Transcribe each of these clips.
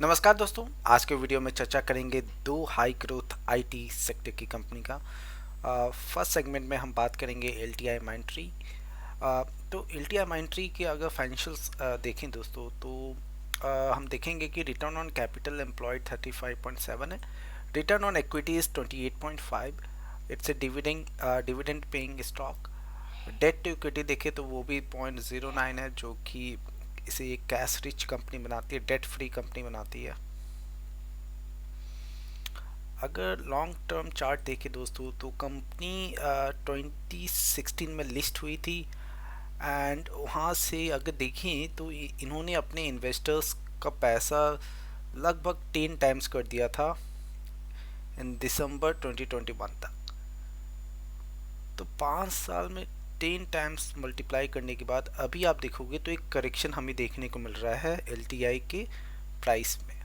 नमस्कार दोस्तों, आज के वीडियो में चर्चा करेंगे दो हाई ग्रोथ आईटी सेक्टर की कंपनी का। फर्स्ट सेगमेंट में हम बात करेंगे एलटीआई माइंट्री। तो एलटीआई माइंट्री के अगर फाइनेंशियल्स देखें दोस्तों तो हम देखेंगे कि रिटर्न ऑन कैपिटल एम्प्लॉयड 35.7 है, return on equity is 28.5, it's a dividend paying stock. Debt to equity देखें तो वो भी 0.09 है, जो कि इसे एक कैश रिच कंपनी बनाती है, डेट फ्री कंपनी बनाती है। अगर लॉन्ग टर्म चार्ट देखें दोस्तों तो कंपनी 2016 में लिस्ट हुई थी एंड वहाँ से अगर देखें तो इन्होंने अपने इन्वेस्टर्स का पैसा लगभग 10 टाइम्स कर दिया था इन दिसंबर 2021 तक। तो 5 साल में 10 टाइम्स मल्टीप्लाई करने के बाद अभी आप देखोगे तो एक करेक्शन हमें देखने को मिल रहा है एलटीआई के प्राइस में।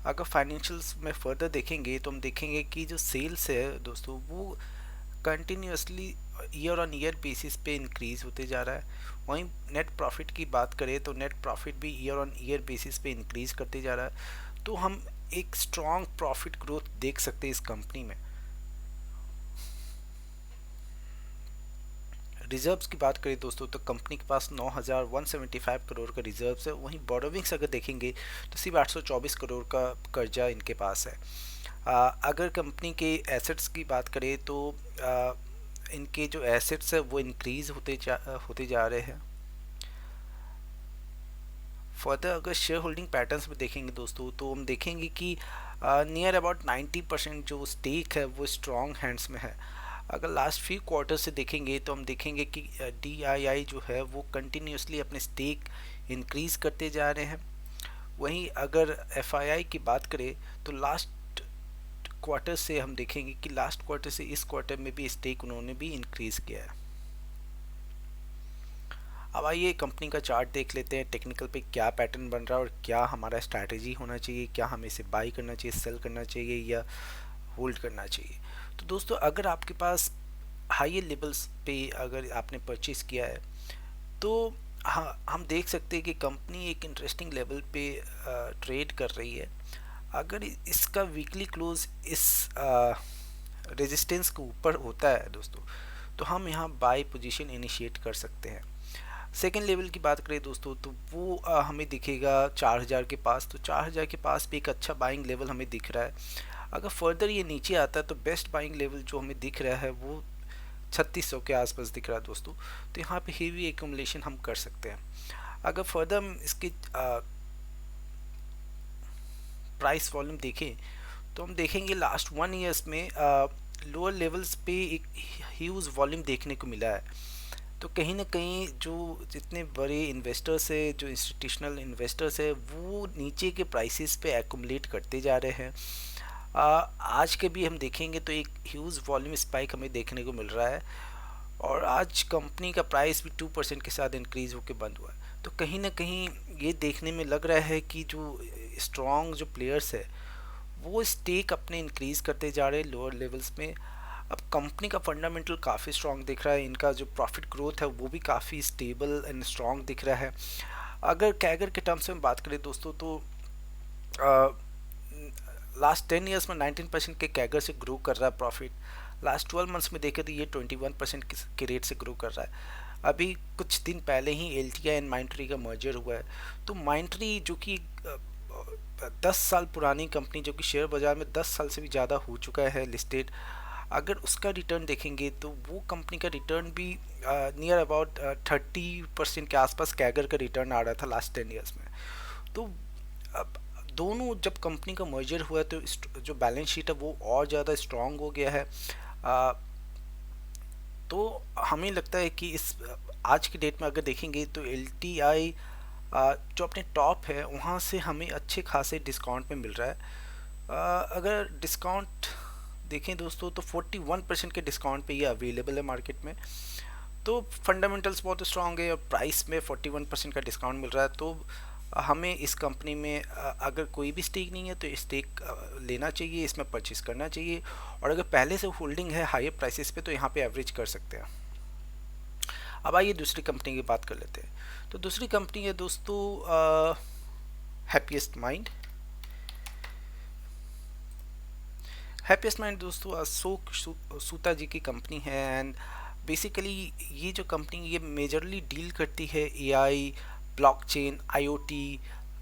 अगर फाइनेंशियल्स में फर्दर देखेंगे तो हम देखेंगे कि जो सेल्स है दोस्तों वो continuously year on year basis पे इंक्रीज होते जा रहा है। वहीं नेट प्रॉफिट की बात करें तो नेट प्रॉफिट भी ईयर ऑन ईयर बेसिस पे इंक्रीज करते जा रहा है। तो हम एक स्ट्रॉन्ग प्रॉफिट ग्रोथ देख सकते हैं इस कंपनी में। रिजर्व्स की बात करें दोस्तों तो कंपनी के पास 9,175 करोड़ का रिजर्व्स है। वहीं बोरोविंग्स अगर देखेंगे तो सिर्फ 824 करोड़ का कर्जा इनके पास है। अगर कंपनी के एसेट्स की बात करें तो इनके जो एसेट्स है वो इंक्रीज होते जा रहे हैं। फर्दर अगर शेयर होल्डिंग पैटर्न्स में देखेंगे दोस्तों तो हम देखेंगे कि नियर अबाउट 90% जो स्टेक है वो स्ट्रॉन्ग हैंड्स में है। अगर लास्ट फ्यू क्वार्टर से देखेंगे तो हम देखेंगे कि DII जो है वो कंटिन्यूसली अपने स्टेक इंक्रीज करते जा रहे हैं। वहीं अगर FII की बात करें तो लास्ट क्वार्टर से हम देखेंगे कि लास्ट क्वार्टर से इस क्वार्टर में भी स्टेक उन्होंने भी इंक्रीज किया है। अब आइए कंपनी का चार्ट देख लेते हैं, टेक्निकल पे क्या पैटर्न बन रहा है और क्या हमारा स्ट्रैटेजी होना चाहिए, क्या हमें इसे बाई करना चाहिए, सेल करना चाहिए या होल्ड करना चाहिए। तो दोस्तों अगर आपके पास हाई लेवल्स पे अगर आपने परचेज किया है तो हाँ हम देख सकते हैं कि कंपनी एक इंटरेस्टिंग लेवल पे ट्रेड कर रही है। अगर इसका वीकली क्लोज इस रेजिस्टेंस के ऊपर होता है दोस्तों तो हम यहाँ बाय पोजीशन इनिशिएट कर सकते हैं। सेकेंड लेवल की बात करें दोस्तों तो वो हमें दिखेगा 4,000 के पास। तो 4,000 के पास भी एक अच्छा बाइंग लेवल हमें दिख रहा है। अगर फर्दर ये नीचे आता है तो बेस्ट बाइंग लेवल जो हमें दिख रहा है वो 3600 के आसपास दिख रहा है दोस्तों। तो यहाँ पे हेवी एक्यूमुलेशन हम कर सकते हैं। अगर फर्दर हम इसकी प्राइस वॉल्यूम देखें तो हम देखेंगे लास्ट 1 ईयर्स में लोअर लेवल्स पे एक ह्यूज वॉल्यूम देखने को मिला है। तो कहीं ना कहीं जो जितने बड़े इन्वेस्टर्स है, जो इंस्टीट्यूशनल इन्वेस्टर्स है, वो नीचे के प्राइसेस पे एक्यूमुलेट करते जा रहे हैं। आज के भी हम देखेंगे तो एक ह्यूज वॉल्यूम स्पाइक हमें देखने को मिल रहा है और आज कंपनी का प्राइस भी 2% के साथ इंक्रीज होकर बंद हुआ है। तो कहीं ना कहीं ये देखने में लग रहा है कि जो स्ट्रॉन्ग जो प्लेयर्स है वो स्टेक अपने इंक्रीज करते जा रहे हैं लोअर लेवल्स में। अब कंपनी का फंडामेंटल काफ़ी स्ट्रॉन्ग दिख रहा है, इनका जो प्रॉफिट ग्रोथ है वो भी काफ़ी स्टेबल एंड स्ट्रॉन्ग दिख रहा है। अगर कैगर के टर्म्स में बात करें दोस्तों तो लास्ट 10 ईयर्स में 19% के कैगर से ग्रो कर रहा है प्रॉफिट। लास्ट 12 मंथ्स में देखें तो ये 21% के रेट से ग्रो कर रहा है। अभी कुछ दिन पहले ही एलटीआई एंड माइंट्री का मर्जर हुआ है। तो माइंट्री जो कि 10 साल पुरानी कंपनी, जो कि शेयर बाज़ार में 10 साल से भी ज़्यादा हो चुका है लिस्टेड, अगर उसका रिटर्न देखेंगे तो वो कंपनी का रिटर्न भी नियर अबाउट 30% के आसपास कैगर का रिटर्न आ रहा था लास्ट 10 ईयर्स में। तो अब दोनों जब कंपनी का मर्जर हुआ तो जो बैलेंस शीट है वो और ज़्यादा स्ट्रॉन्ग हो गया है। आ, तो हमें लगता है कि इस आज की डेट में अगर देखेंगे तो एलटीआई जो अपने टॉप है वहाँ से हमें अच्छे खासे डिस्काउंट में मिल रहा है। अगर डिस्काउंट देखें दोस्तों तो 41% के डिस्काउंट पे ये अवेलेबल है मार्केट में। तो फंडामेंटल्स बहुत स्ट्रॉन्ग है और प्राइस में 41% का डिस्काउंट मिल रहा है। तो हमें इस कंपनी में अगर कोई भी स्टेक नहीं है तो स्टेक लेना चाहिए, इसमें परचेज करना चाहिए। और अगर पहले से होल्डिंग है हायर प्राइसेस पे तो यहाँ पे एवरेज कर सकते हैं। अब आइए दूसरी कंपनी की बात कर लेते हैं। तो दूसरी कंपनी है दोस्तों हैप्पीएस्ट माइंड। हैप्पीएस्ट माइंड दोस्तों अशोक सूता जी की कंपनी है। एंड बेसिकली ये जो कंपनी ये मेजरली डील करती है एआई, ब्लॉकचेन, आईओटी,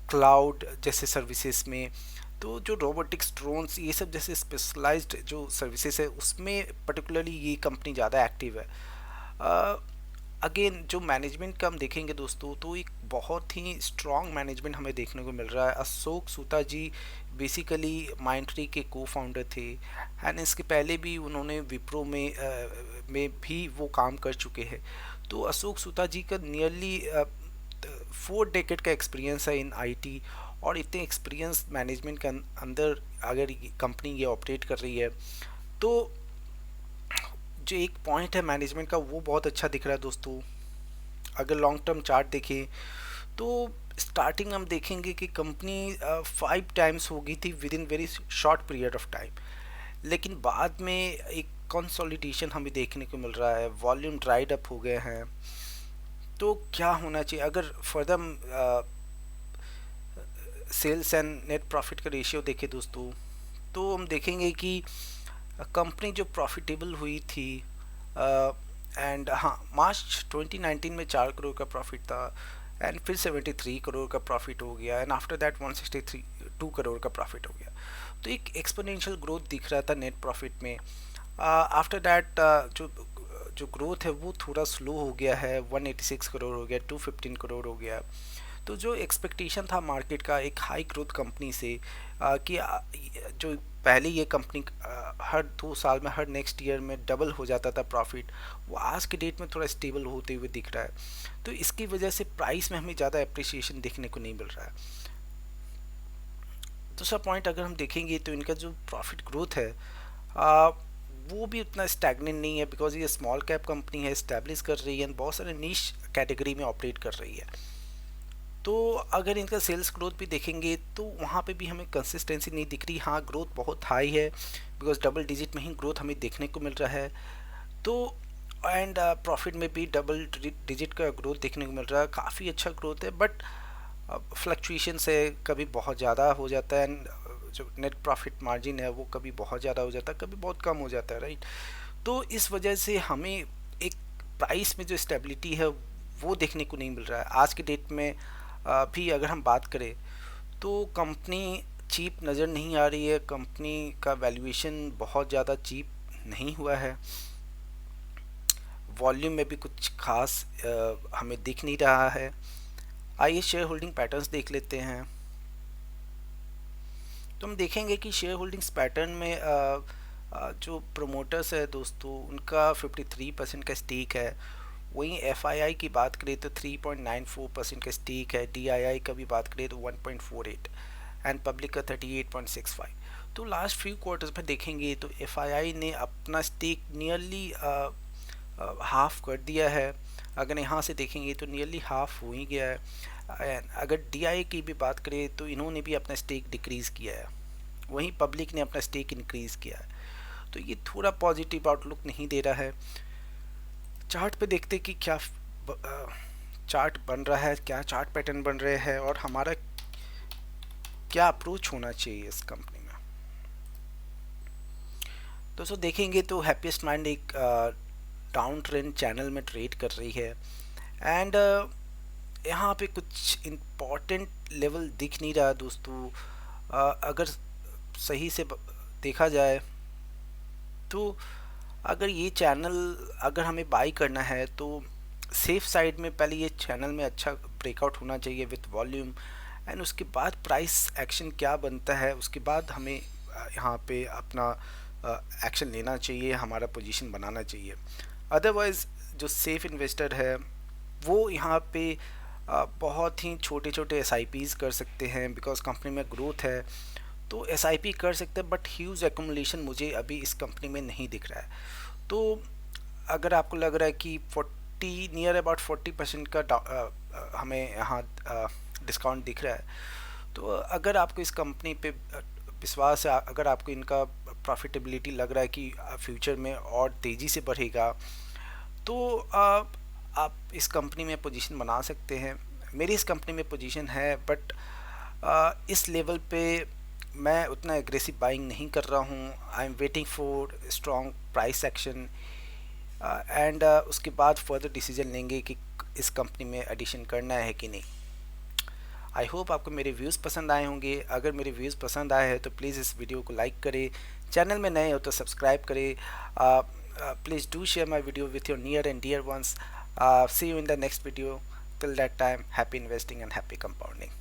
क्लाउड जैसे सर्विसेज में। तो जो रोबोटिक्स, ड्रोन्स, ये सब जैसे स्पेशलाइज्ड जो सर्विसेज है उसमें पर्टिकुलरली ये कंपनी ज़्यादा एक्टिव है। अगेन जो मैनेजमेंट का हम देखेंगे दोस्तों तो एक बहुत ही स्ट्रॉन्ग मैनेजमेंट हमें देखने को मिल रहा है। अशोक सूता जी बेसिकली माइंडट्री के को फाउंडर थे एंड इसके पहले भी उन्होंने विप्रो में भी वो काम कर चुके हैं। तो अशोक सूता जी का नियरली 4 डेकेड का एक्सपीरियंस है इन आईटी। और इतने एक्सपीरियंस मैनेजमेंट के अंदर अगर कंपनी ये ऑपरेट कर रही है तो जो एक पॉइंट है मैनेजमेंट का वो बहुत अच्छा दिख रहा है दोस्तों। अगर लॉन्ग टर्म चार्ट देखें तो स्टार्टिंग हम देखेंगे कि कंपनी 5 टाइम्स हो गई थी with in very short period of time, लेकिन बाद में एक कंसोलिडेशन हमें देखने को मिल रहा है, वॉल्यूम ड्राइड अप हो गए हैं। तो क्या होना चाहिए अगर further sales and net profit का रेशियो देखें दोस्तों तो हम देखेंगे कि कंपनी जो प्रॉफिटेबल हुई थी एंड हाँ मार्च 2019 में 4 करोड़ का प्रॉफिट था एंड फिर 73 करोड़ का प्रॉफिट हो गया एंड आफ्टर दैट 162 करोड़ का प्रॉफिट हो गया। तो एक एक्सपोनेंशियल ग्रोथ दिख रहा था नेट प्रॉफिट में। आफ्टर दैट जो जो ग्रोथ है वो थोड़ा स्लो हो गया है, 186 करोड़ हो गया, 215 करोड़ हो गया। तो जो एक्सपेक्टेशन था मार्केट का एक हाई ग्रोथ कंपनी से कि जो पहले ये कंपनी हर 2 साल में, हर नेक्स्ट ईयर में डबल हो जाता था प्रॉफिट, वो आज के डेट में थोड़ा स्टेबल होते हुए दिख रहा है। तो इसकी वजह से प्राइस में हमें ज़्यादा अप्रिसिएशन देखने को नहीं मिल रहा है। दूसरा पॉइंट अगर हम देखेंगे तो इनका जो प्रॉफिट ग्रोथ है वो भी उतना स्टैग्नेंट नहीं है, बिकॉज ये स्मॉल कैप कंपनी है, इस्टेब्लिश कर रही है, बहुत सारे नीश कैटेगरी में ऑपरेट कर रही है। तो अगर इनका सेल्स ग्रोथ भी देखेंगे तो वहाँ पे भी हमें कंसिस्टेंसी नहीं दिख रही। हाँ ग्रोथ बहुत हाई है, बिकॉज डबल डिजिट में ही ग्रोथ हमें देखने को मिल रहा है। तो एंड प्रॉफिट में भी डबल डिजिट का ग्रोथ देखने को मिल रहा है, काफ़ी अच्छा ग्रोथ है। बट फ्लक्चुएशन से कभी बहुत ज़्यादा हो जाता है एंड जो नेट प्रॉफिट मार्जिन है वो कभी बहुत ज़्यादा हो जाता है, कभी बहुत कम हो जाता है, राइट। तो इस वजह से हमें एक प्राइस में जो स्टेबिलिटी है वो देखने को नहीं मिल रहा है आज के डेट में। भी अगर हम बात करें तो कंपनी चीप नज़र नहीं आ रही है, कंपनी का वैल्यूएशन बहुत ज़्यादा चीप नहीं हुआ है, वॉल्यूम में भी कुछ खास हमें दिख नहीं रहा है। आइए शेयर होल्डिंग पैटर्न्स देख लेते हैं। तो हम देखेंगे कि शेयर होल्डिंग्स पैटर्न में जो प्रोमोटर्स है दोस्तों उनका 53% का स्टेक है। वहीं एफआईआई की बात करें तो 3.94% का स्टेक है। डीआईआई का भी बात करें तो 1.48 एंड पब्लिक का 38.65। तो लास्ट फ्यू क्वार्टर्स में देखेंगे तो एफआईआई ने अपना स्टेक नियरली हाफ कर दिया है। अगर यहाँ से देखेंगे तो नियरली हाफ हो ही गया है। अगर डीआई की भी बात करें तो इन्होंने भी अपना स्टेक डिक्रीज़ किया है, वहीं पब्लिक ने अपना स्टेक इंक्रीज़ किया है। तो ये थोड़ा पॉजिटिव आउटलुक नहीं दे रहा है। चार्ट पे देखते कि क्या चार्ट बन रहा है, क्या चार्ट पैटर्न बन रहे हैं और हमारा क्या अप्रोच होना चाहिए इस कंपनी में। दोस्तों देखेंगे तो हैप्पीएस्ट माइंड एक डाउन ट्रेंड चैनल में ट्रेड कर रही है एंड यहाँ पे कुछ इम्पॉर्टेंट लेवल दिख नहीं रहा दोस्तों। अगर सही से देखा जाए तो अगर ये चैनल अगर हमें बाई करना है तो सेफ साइड में पहले ये चैनल में अच्छा ब्रेकआउट होना चाहिए विथ वॉल्यूम एंड उसके बाद प्राइस एक्शन क्या बनता है उसके बाद हमें यहाँ पे अपना एक्शन लेना चाहिए, हमारा पोजीशन बनाना चाहिए। अदरवाइज़ जो सेफ इन्वेस्टर है वो यहाँ पे बहुत ही छोटे छोटे SIPs कर सकते हैं, बिकॉज कंपनी में ग्रोथ है तो SIP कर सकते हैं, बट ह्यूज एक्यूमुलेशन मुझे अभी इस कंपनी में नहीं दिख रहा है। तो अगर आपको लग रहा है कि 40 नियर अबाउट 40% का हमें यहाँ डिस्काउंट दिख रहा है, तो अगर आपको इस कंपनी पे विश्वास है, अगर आपको इनका प्रॉफिटेबिलिटी लग रहा है कि फ्यूचर में और तेज़ी से बढ़ेगा, तो आप इस कंपनी में पोजीशन बना सकते हैं। मेरी इस कंपनी में पोजीशन है, बट इस लेवल पे मैं उतना एग्रेसिव बाइंग नहीं कर रहा हूँ. I am waiting for strong price action and उसके बाद फर्दर डिसीजन लेंगे कि इस कंपनी में एडिशन करना है कि नहीं. आई होप आपको मेरे व्यूज़ पसंद आए होंगे. अगर मेरे व्यूज़ पसंद आए हैं तो प्लीज़ इस वीडियो को लाइक करें. चैनल में नए हो तो सब्सक्राइब करें. Please do share my video with your near and dear ones. See you in the next video. Till that time, happy investing and happy compounding.